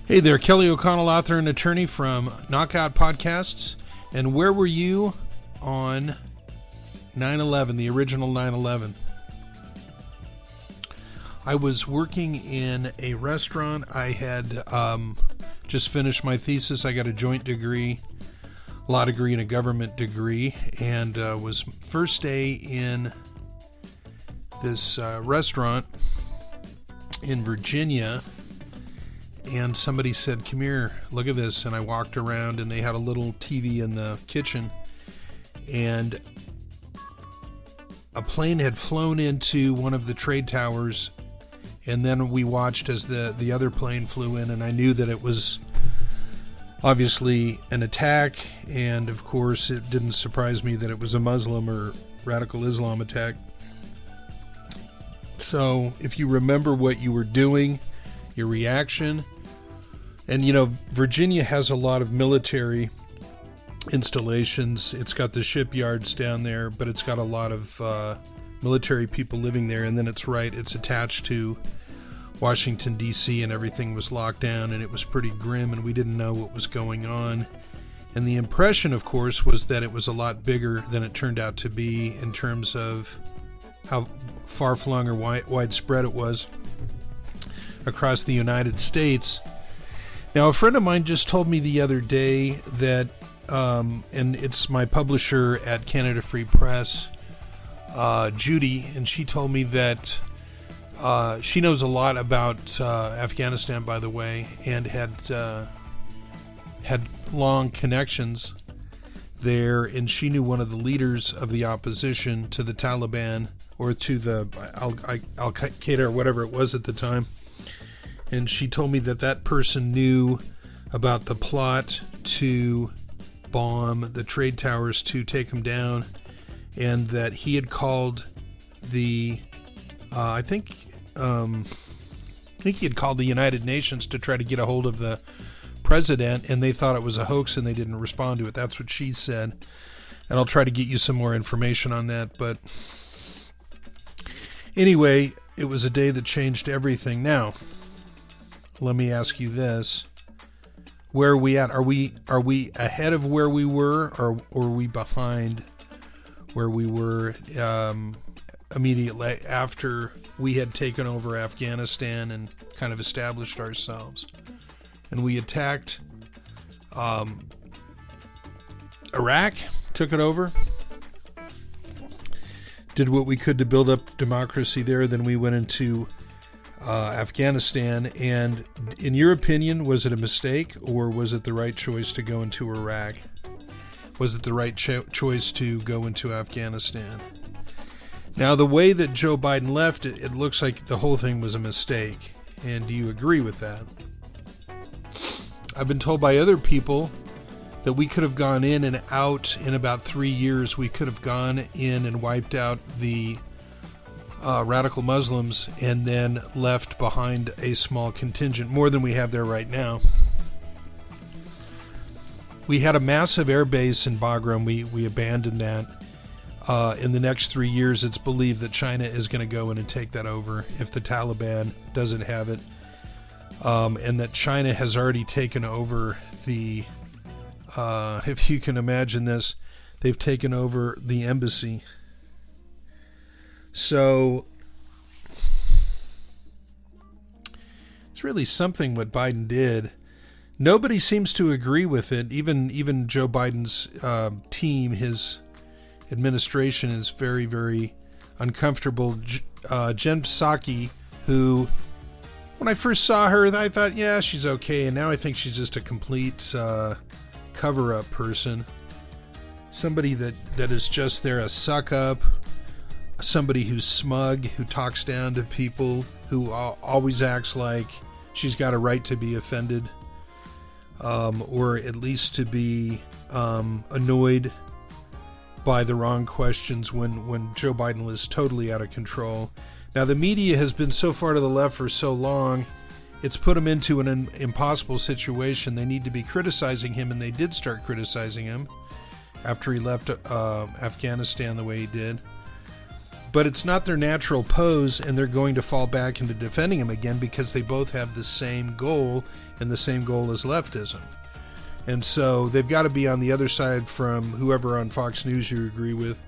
Hey there, Kelly O'Connell, author and attorney from Knockout Podcasts. And where were you on 9/11, the original 9/11? I was working in a restaurant. I had just finished my thesis. I got a joint degree, law degree and a government degree, and was first day in this restaurant in Virginia. And somebody said, "Come here, look at this." And I walked around, and they had a little TV in the kitchen. And a plane had flown into one of the trade towers. And then we watched as the other plane flew in. And I knew that it was obviously an attack. And, of course, it didn't surprise me that it was a Muslim or radical Islam attack. So if you remember what you were doing, your reaction. And, you know, Virginia has a lot of military installations. It's got the shipyards down there, but it's got a lot of military people living there. And then it's attached to Washington, D.C., and everything was locked down, and it was pretty grim, and we didn't know what was going on. And the impression, of course, was that it was a lot bigger than it turned out to be in terms of how far-flung or widespread it was across the United States. Now, a friend of mine just told me the other day that, and it's my publisher at Canada Free Press, Judy, and she told me that she knows a lot about Afghanistan, by the way, and had long connections there, and she knew one of the leaders of the opposition to the Taliban, or to the Al-Qaeda, or whatever it was at the time. And she told me that person knew about the plot to bomb the trade towers to take them down, and that he had called the, I think he had called the United Nations to try to get a hold of the president, and they thought it was a hoax and they didn't respond to it. That's what she said. And I'll try to get you some more information on that. But anyway, it was a day that changed everything. Now, let me ask you this. Where are we at? Are we ahead of where we were, or are we behind where we were immediately after we had taken over Afghanistan and kind of established ourselves? And we attacked Iraq, took it over, did what we could to build up democracy there. Then we went into Afghanistan, and in your opinion, was it a mistake, or was it the right choice to go into Iraq? Was it the right choice to go into Afghanistan? Now, the way that Joe Biden left, it looks like the whole thing was a mistake. And do you agree with that? I've been told by other people that we could have gone in and out in about 3 years. We could have gone in and wiped out the radical Muslims and then left behind a small contingent, more than we have there right now. We had a massive air base in Bagram. We abandoned that. In the next 3 years, it's believed that China is going to go in and take that over if the Taliban doesn't have it. And that China has already taken over the, if you can imagine this, they've taken over the embassy. So it's really something what Biden did. Nobody seems to agree with it. Even Joe Biden's team, his administration, is very, very uncomfortable. Jen Psaki, who, when I first saw her, I thought, yeah, she's okay. And now I think she's just a complete cover-up person. Somebody that is just there, a suck-up. Somebody who's smug, who talks down to people, who always acts like she's got a right to be offended, or at least to be annoyed by the wrong questions when Joe Biden was totally out of control. Now, the media has been so far to the left for so long, it's put him into an impossible situation. They need to be criticizing him, and they did start criticizing him after he left Afghanistan the way he did. But it's not their natural pose, and they're going to fall back into defending him again because they both have the same goal, and the same goal is leftism. And so they've got to be on the other side from whoever on Fox News you agree with,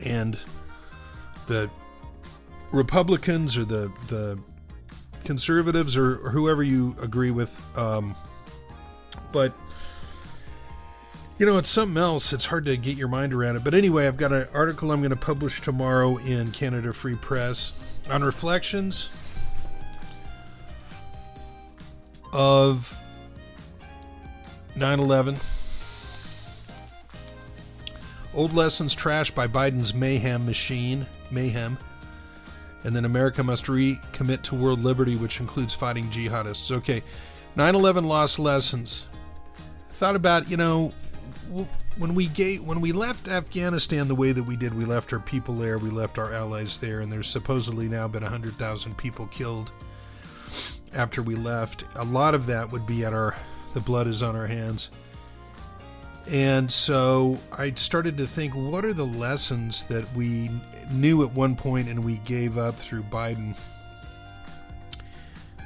and the Republicans or the conservatives or whoever you agree with. But it's something else. It's hard to get your mind around it. But anyway, I've got an article I'm going to publish tomorrow in Canada Free Press on reflections of 9/11. Old lessons trashed by Biden's mayhem machine. Mayhem. And then America must recommit to world liberty, which includes fighting jihadists. Okay, 9/11 lost lessons. I thought about, when we left Afghanistan the way that we did, we left our people there, we left our allies there, and there's supposedly now been 100,000 people killed after we left. A lot of that would be the blood is on our hands. And so I started to think, what are the lessons that we knew at one point and we gave up through Biden?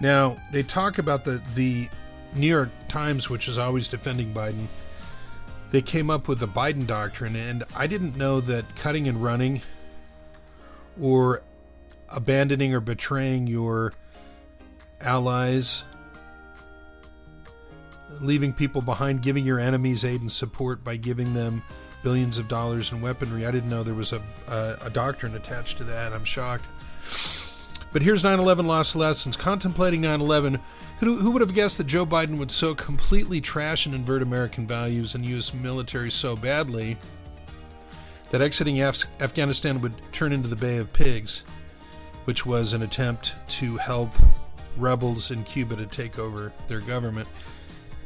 Now, they talk about the New York Times, which is always defending Biden. They came up with the Biden doctrine, and I didn't know that cutting and running or abandoning or betraying your allies, leaving people behind, giving your enemies aid and support by giving them billions of dollars in weaponry. I didn't know there was a doctrine attached to that. I'm shocked. But here's 9/11 lost lessons. Contemplating 9/11, who would have guessed that Joe Biden would so completely trash and invert American values and U.S. military so badly that exiting Afghanistan would turn into the Bay of Pigs, which was an attempt to help rebels in Cuba to take over their government,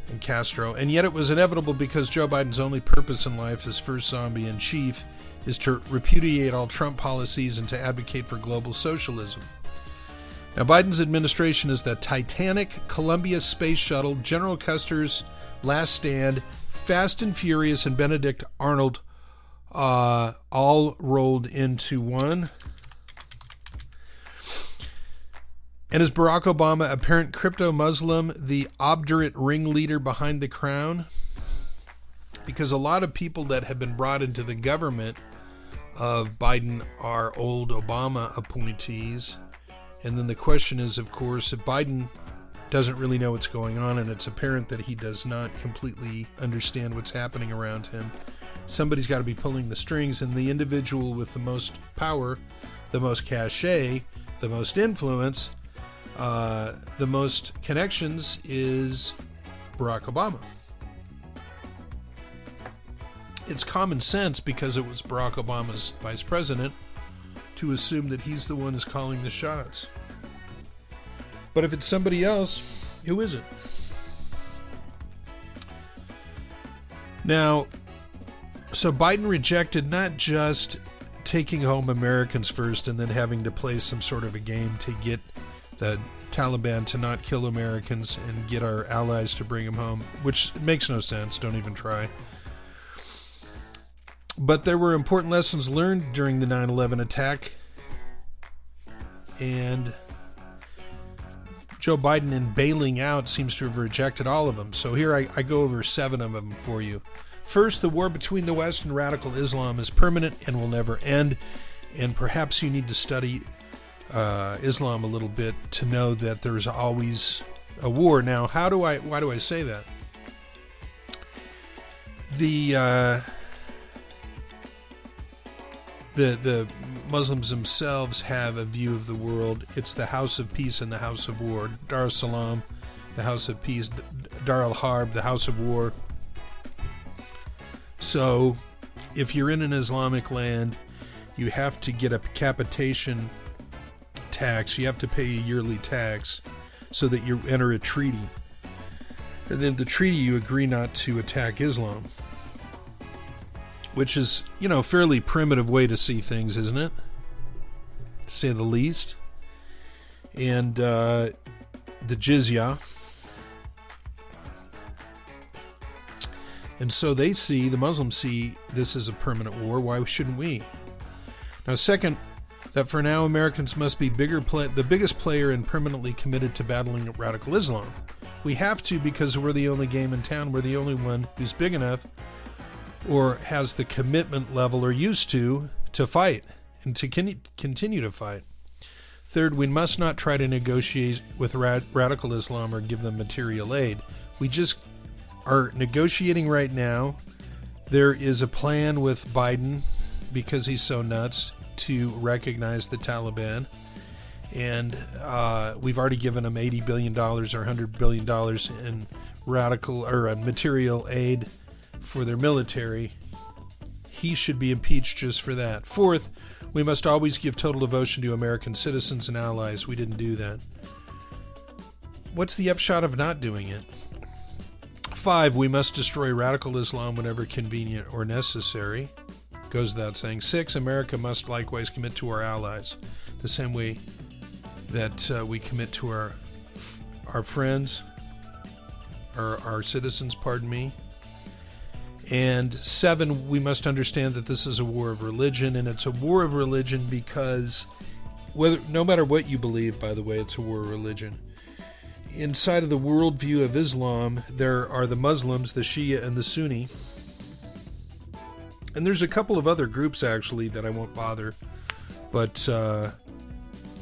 and Castro. And yet it was inevitable because Joe Biden's only purpose in life as first zombie in chief is to repudiate all Trump policies and to advocate for global socialism. Now, Biden's administration is the Titanic, Columbia Space Shuttle, General Custer's Last Stand, Fast and Furious and Benedict Arnold, all rolled into one. And is Barack Obama, apparent crypto-Muslim, the obdurate ringleader behind the crown? Because a lot of people that have been brought into the government of Biden are old Obama appointees. And then the question is, of course, if Biden doesn't really know what's going on, and it's apparent that he does not completely understand what's happening around him, somebody's got to be pulling the strings, and the individual with the most power, the most cachet, the most influence, the most connections is Barack Obama. It's common sense, because it was Barack Obama's vice president, to assume that he's the one who's calling the shots. But if it's somebody else, who is it? Now, so Biden rejected not just taking home Americans first and then having to play some sort of a game to get the Taliban to not kill Americans and get our allies to bring them home, which makes no sense. Don't even try. But there were important lessons learned during the 9/11 attack, and Joe Biden, in bailing out, seems to have rejected all of them. So here I go over 7 of them for you. First, the war between the West and radical Islam is permanent and will never end, and perhaps you need to study Islam a little bit to know that there's always a war. Now, why do I say that? The Muslims themselves have a view of the world. It's the house of peace and the house of war. Dar es-Salaam, the house of peace. Dar al-Harb, the house of war. So, if you're in an Islamic land, you have to get a capitation tax. You have to pay a yearly tax so that you enter a treaty. And in the treaty, you agree not to attack Islam. Which is, fairly primitive way to see things, isn't it? To say the least. And the jizya. And so the Muslims see this as a permanent war. Why shouldn't we? Now, second, that for now Americans must be the biggest player and permanently committed to battling radical Islam. We have to, because we're the only game in town. We're the only one who's big enough or has the commitment level or used to fight and to continue to fight. Third, we must not try to negotiate with radical Islam or give them material aid. We just are negotiating right now. There is a plan with Biden, because he's so nuts, to recognize the Taliban. And we've already given them $80 billion or $100 billion in radical or material aid for their military. He should be impeached just for that. Fourth, we must always give total devotion to American citizens and allies. We didn't do that. What's the upshot of not doing it? 5, we must destroy radical Islam whenever convenient or necessary. Goes without saying. 6, America must likewise commit to our allies, the same way that we commit to our friends, or our citizens, pardon me. And 7, we must understand that this is a war of religion, and it's a war of religion because no matter what you believe, by the way, it's a war of religion. Inside of the worldview of Islam, there are the Muslims, the Shia, and the Sunni. And there's a couple of other groups, actually, that I won't bother. But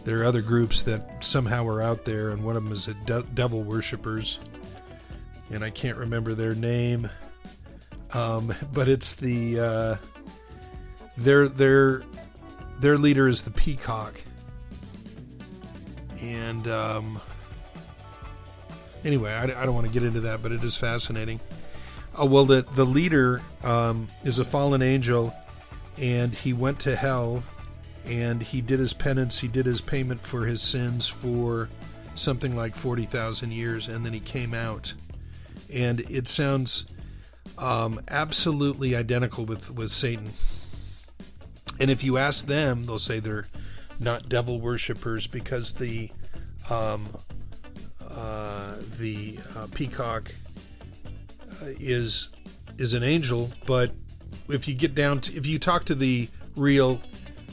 there are other groups that somehow are out there, and one of them is the devil worshippers. And I can't remember their name. But it's the... Their leader is the peacock. And... Anyway, I don't want to get into that, but it is fascinating. Well, the leader is a fallen angel, and he went to hell, and he did his penance, he did his payment for his sins for something like 40,000 years, and then he came out. And it sounds absolutely identical with Satan. And if you ask them, they'll say they're not devil worshippers because the peacock is an angel. But if you get down to, if you talk to the real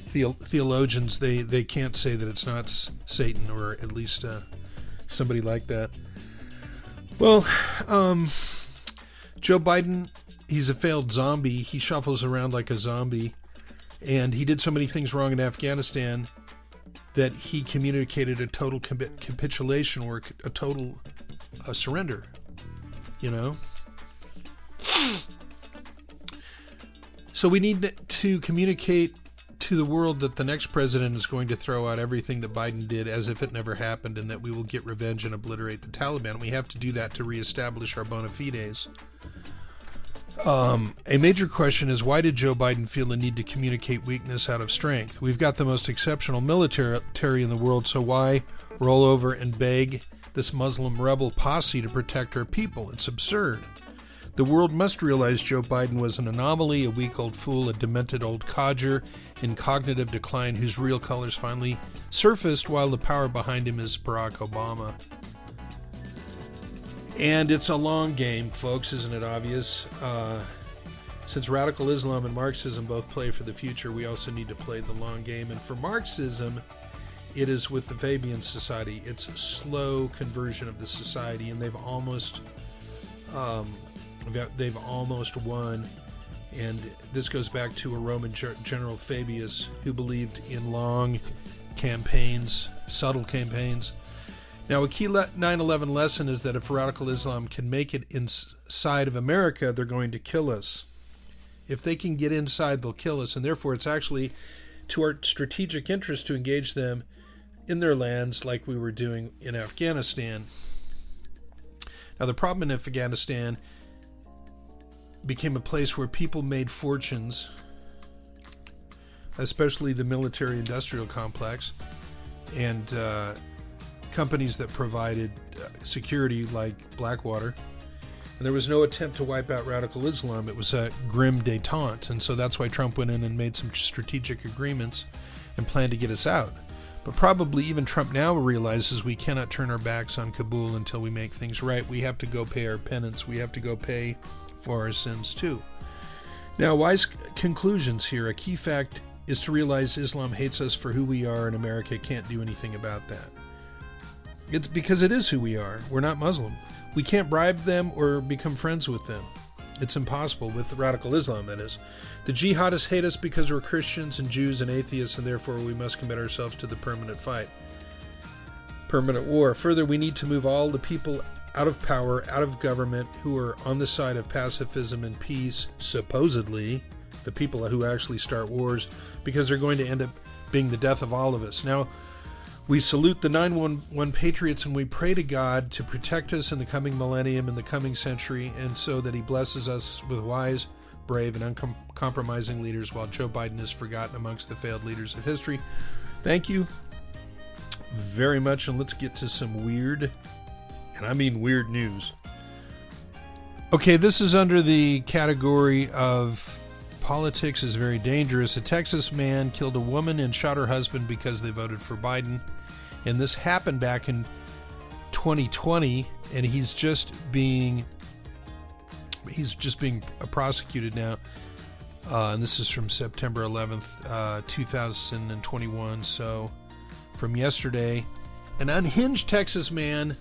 theologians, they can't say that it's not Satan, or at least somebody like that. Well, Joe Biden, he's a failed zombie. He shuffles around like a zombie, and he did so many things wrong in Afghanistan that he communicated a total capitulation, or a total surrender, you know? So we need to communicate to the world that the next president is going to throw out everything that Biden did as if it never happened, and that we will get revenge and obliterate the Taliban. We have to do that to reestablish our bona fides. A major question is, why did Joe Biden feel the need to communicate weakness out of strength? We've got the most exceptional military in the world, so why roll over and beg this Muslim rebel posse to protect our people? It's absurd. The world must realize Joe Biden was an anomaly, a weak-old fool, a demented old codger in cognitive decline whose real colors finally surfaced while the power behind him is Barack Obama. And it's a long game, folks, isn't it obvious? Since radical Islam and Marxism both play for the future, we also need to play the long game. And for Marxism, it is with the Fabian Society. It's a slow conversion of the society, and they've almost won. And this goes back to a Roman general, Fabius, who believed in long campaigns, subtle campaigns. Now, a key 9/11 lesson is that if radical Islam can make it inside of America, they're going to kill us. If they can get inside, they'll kill us, and therefore it's actually to our strategic interest to engage them in their lands like we were doing in Afghanistan. Now, the problem in Afghanistan became a place where people made fortunes, especially the military-industrial complex, and companies that provided security like Blackwater. And there was no attempt to wipe out radical Islam. It was a grim détente. And so that's why Trump went in and made some strategic agreements and planned to get us out. But probably even Trump now realizes we cannot turn our backs on Kabul until we make things right. We have to go pay our penance. We have to go pay for our sins too. Now, wise conclusions here. A key fact is to realize Islam hates us for who we are, and America can't do anything about that. It's because it is who we are. We're not Muslim. We can't bribe them or become friends with them. It's impossible with radical Islam, that is. The jihadists hate us because we're Christians and Jews and atheists, and therefore we must commit ourselves to the permanent fight. Permanent war. Further, we need to move all the people out of power, out of government, who are on the side of pacifism and peace, supposedly, the people who actually start wars, because they're going to end up being the death of all of us. Now, we salute the 911 patriots, and we pray to God to protect us in the coming millennium, in the coming century, and so that he blesses us with wise, brave, and uncompromising leaders, while Joe Biden is forgotten amongst the failed leaders of history. Thank you very much, and let's get to some weird, and I mean weird, news. Okay, this is under the category of politics is very dangerous. A Texas man killed a woman and shot her husband because they voted for Biden. And this happened back in 2020, and he's just being prosecuted now. And this is from September 11th, 2021. So from yesterday, an unhinged Texas man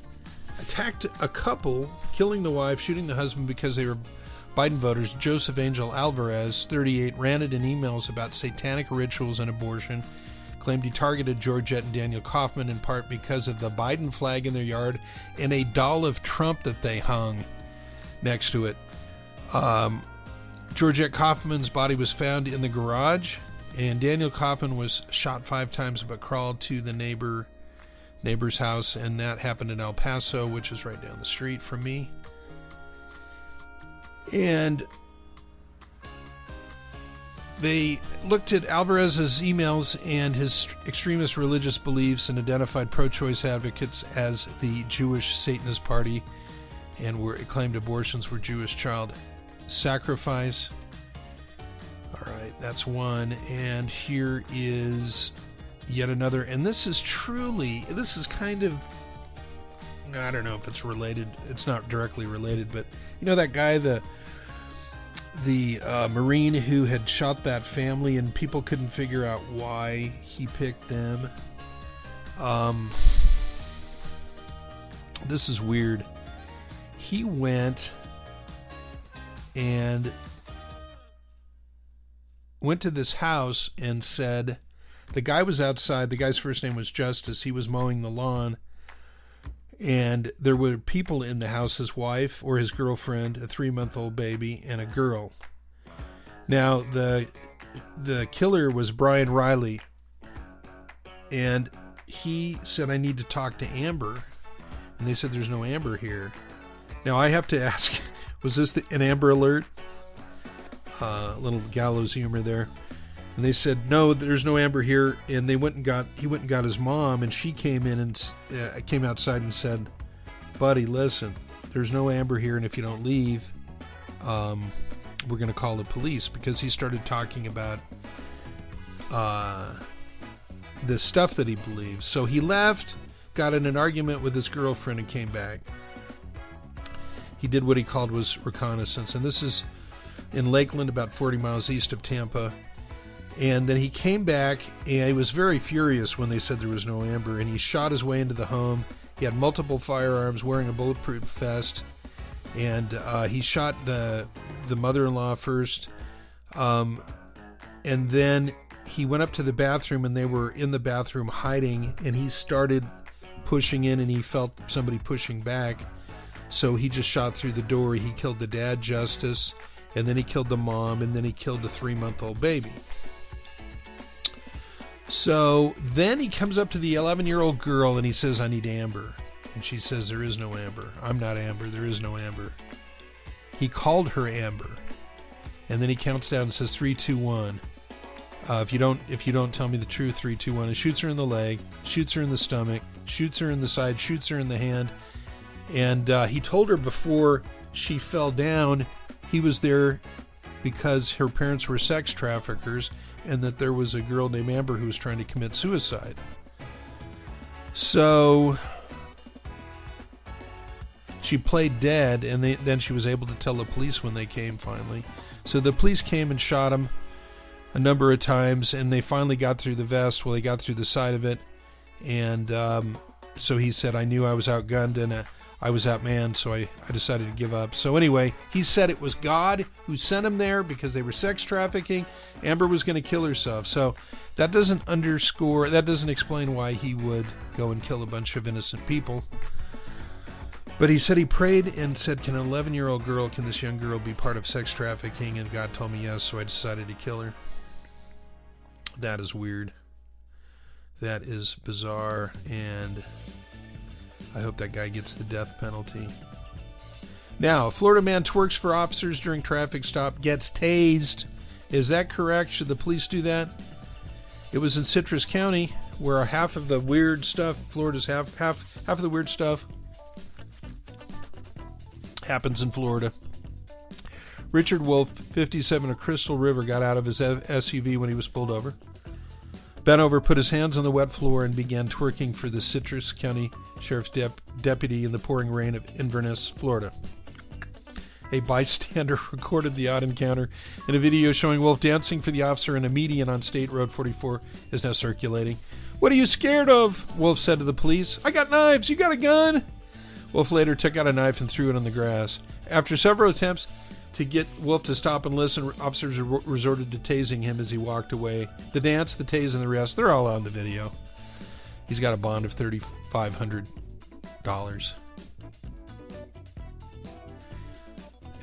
attacked a couple, killing the wife, shooting the husband because they were Biden voters. Joseph Angel Alvarez, 38, ranted in emails about satanic rituals and abortion. Claimed he targeted Georgette and Daniel Kaufman in part because of the Biden flag in their yard and a doll of Trump that they hung next to it. Georgette Kaufman's body was found in the garage, and Daniel Kaufman was shot 5 times but crawled to the neighbor's house, and that happened in El Paso, which is right down the street from me. And they looked at Alvarez's emails and his extremist religious beliefs and identified pro-choice advocates as the Jewish Satanist Party, and claimed abortions were Jewish child sacrifice. All right, that's one. And here is yet another. And this is kind of, I don't know if it's related. It's not directly related, but you know that guy, the Marine who had shot that family, and people couldn't figure out why he picked them. This is weird. He went to this house and said, the guy was outside. The guy's first name was Justice. He was mowing the lawn, and there were people in the house, his wife or his girlfriend, a 3-month-old baby, and a girl. Now, the killer was Brian Riley, and he said, I need to talk to Amber. And they said, there's no Amber here. Now, I have to ask, was this an Amber Alert? A little gallows humor there. And they said, no, there's no Amber here. And he went and got his mom, and she came in and came outside and said, buddy, listen, there's no Amber here, and if you don't leave, we're going to call the police, because he started talking about the stuff that he believes. So he left, got in an argument with his girlfriend, and came back. He did what he called was reconnaissance, and this is in Lakeland, about 40 miles east of Tampa. And then he came back, and he was very furious when they said there was no Amber, and he shot his way into the home. He had multiple firearms, wearing a bulletproof vest, and he shot the mother-in-law first, and then he went up to the bathroom, and they were in the bathroom hiding, and he started pushing in, and he felt somebody pushing back, so he just shot through the door. He killed the dad, Justice, and then he killed the mom, and then he killed the 3-month-old baby. So then he comes up to the 11-year-old girl, and he says, I need Amber. And she says, there is no Amber. I'm not Amber. There is no Amber. He called her Amber. And then he counts down and says, 3, 2, 1. If you don't tell me the truth, 3, 2, 1. And shoots her in the leg, shoots her in the stomach, shoots her in the side, shoots her in the hand. And he told her before she fell down, he was there because her parents were sex traffickers, and that there was a girl named Amber who was trying to commit suicide. So she played dead, and then she was able to tell the police when they came finally. So the police came and shot him a number of times, and they finally got through the vest. Well, they got through the side of it, and so he said, I knew I was outgunned and I was outmanned, so I decided to give up. So anyway, he said it was God who sent him there because they were sex trafficking. Amber was going to kill herself. So that doesn't explain why he would go and kill a bunch of innocent people. But he said he prayed and said, can this young girl be part of sex trafficking? And God told me yes, so I decided to kill her. That is weird. That is bizarre, and I hope that guy gets the death penalty. Now, a Florida man twerks for officers during traffic stop, gets tased. Is that correct? Should the police do that? It was in Citrus County, where half of the weird stuff, Florida's half of the weird stuff happens in Florida. Richard Wolf, 57, of Crystal River, got out of his SUV when he was pulled over. Bent over, put his hands on the wet floor, and began twerking for the Citrus County Sheriff's deputy in the pouring rain of Inverness, Florida. A bystander recorded the odd encounter, and a video showing Wolf dancing for the officer in a median on State Road 44 is now circulating. What are you scared of? Wolf said to the police. I got knives. You got a gun? Wolf later took out a knife and threw it on the grass. After several attempts to get Wolf to stop and listen, officers resorted to tasing him as he walked away. The dance, the tase, and the rest, they're all on the video. He's got a bond of $3,500.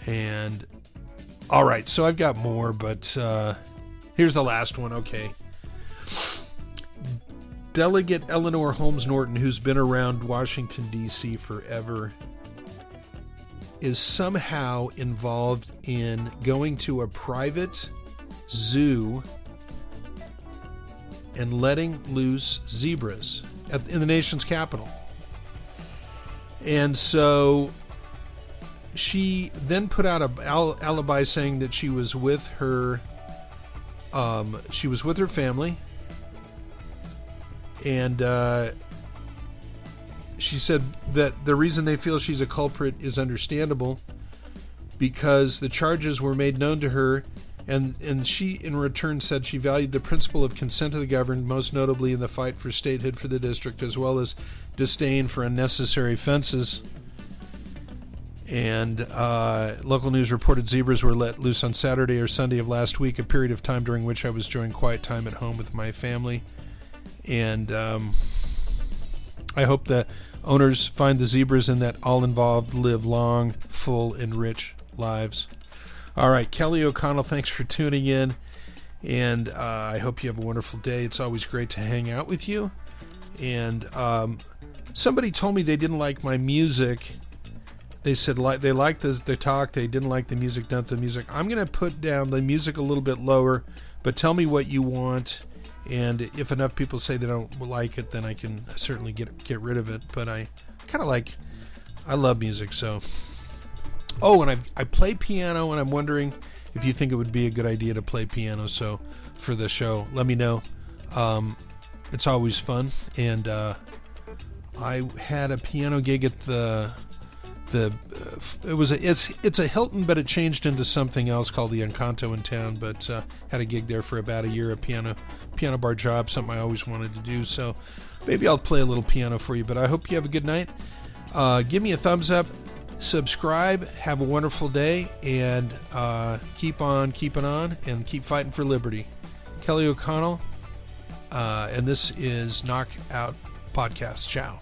And, all right, so I've got more, but here's the last one. Okay. Delegate Eleanor Holmes Norton, who's been around Washington, D.C. forever, is somehow involved in going to a private zoo and letting loose zebras in the nation's capital. And so she then put out an alibi saying that she was with her family, and she said that the reason they feel she's a culprit is understandable because the charges were made known to her, and she in return said she valued the principle of consent of the governed, most notably in the fight for statehood for the district, as well as disdain for unnecessary fences. And local news reported zebras were let loose on Saturday or Sunday of last week, a period of time during which I was enjoying quiet time at home with my family. And I hope the owners find the zebras and that all involved live long, full, and rich lives. All right, Kelly O'Connell, thanks for tuning in, and I hope you have a wonderful day. It's always great to hang out with you. And somebody told me they didn't like my music. They said they liked the talk. They didn't like the music, not the music. I'm going to put down the music a little bit lower, but tell me what you want. And if enough people say they don't like it, then I can certainly get rid of it. But I love music. So, and I play piano, and I'm wondering if you think it would be a good idea to play piano. So for the show, let me know. It's always fun. And I had a piano gig at it's a Hilton, but it changed into something else called the Encanto in town. But had a gig there for about a year, a piano bar job, something I always wanted to do. So maybe I'll play a little piano for you. But I hope you have a good night. Give me a thumbs up, subscribe, have a wonderful day, and keep on keeping on, and keep fighting for liberty. Kelly O'Connell, and this is Knockout Podcast. Ciao.